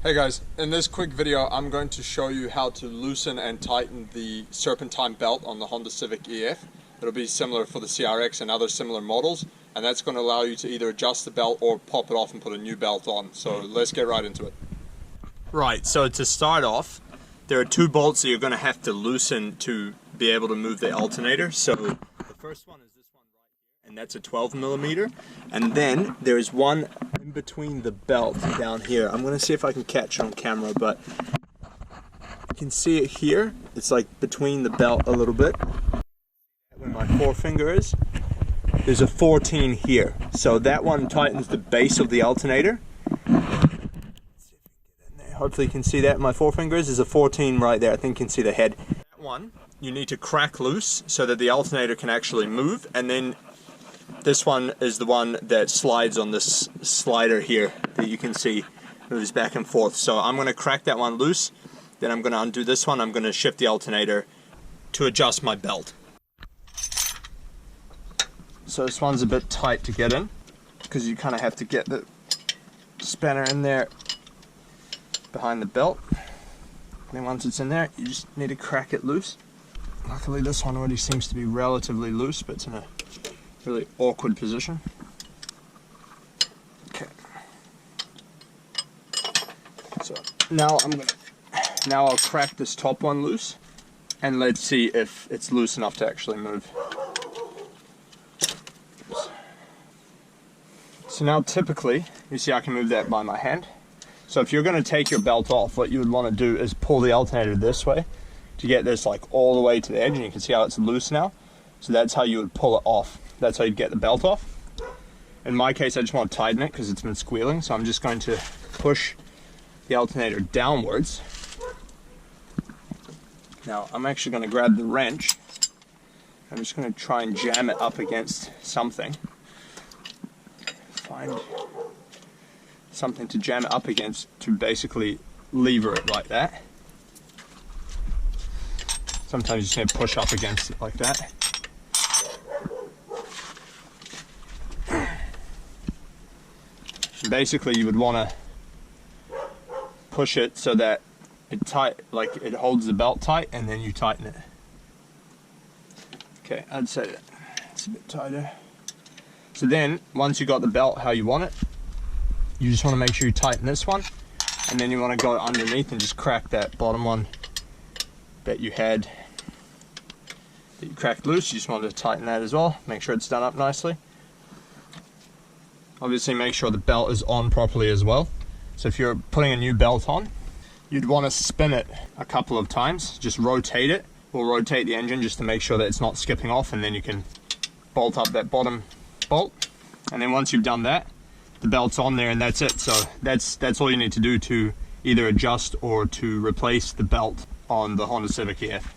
Hey guys, in this quick video I'm going to show you how to loosen and tighten the Serpentine belt on the Honda Civic EF. It'll be similar for the CRX and other similar models, and that's going to allow you to either adjust the belt or pop it off and put a new belt on. So let's get right into it. Right, so to start off, there are two bolts that you're going to have to loosen to be able to move the alternator. So the first one is this one right here, and that's a 12mm. And then there's one in between the belt down here. I'm going to see if I can catch on camera, but you can see it here. It's like between the belt a little bit. Where my forefinger is, there's a 14 here. So that one tightens the base of the alternator. Hopefully you can see that. My forefingers is a 14 right there. I think you can see the head. That one you need to crack loose so that the alternator can actually move, and then this one is the one that slides on this slider here that you can see moves back and forth. So I'm going to crack that one loose, then I'm going to undo this one. I'm going to shift the alternator to adjust my belt. So this one's a bit tight to get in because you kind of have to get the spanner in there behind the belt. And then once it's in there, you just need to crack it loose. Luckily this one already seems to be relatively loose, but it's in a really awkward position. Okay. So now I'll crack this top one loose, and let's see if it's loose enough to actually move. So now typically, you see I can move that by my hand. So if you're going to take your belt off, what you would want to do is pull the alternator this way to get this like all the way to the edge, and you can see how it's loose now. So that's how you would pull it off. That's how you'd get the belt off. In my case, I just want to tighten it because it's been squealing, so I'm just going to push the alternator downwards. Now I'm actually going to grab the wrench. I'm just going to try and jam it up against something. Find something to jam it up against to basically lever it like that. Sometimes you just need to push up against it like that. Basically you would want to push it so that it holds the belt tight, and then you tighten it. Okay, I'd say that it's a bit tighter. So then once you got the belt how you want it, you just want to make sure you tighten this one, and then you want to go underneath and just crack that bottom one that you had, that you cracked loose. You just want to tighten that as well. Make sure it's done up nicely. Obviously make sure the belt is on properly as well. So if you're putting a new belt on, you'd want to spin it a couple of times. Just rotate it, or rotate the engine just to make sure that it's not skipping off, and then you can bolt up that bottom bolt. And then once you've done that, the belt's on there, and that's it. So that's all you need to do to either adjust or to replace the belt on the Honda Civic EF.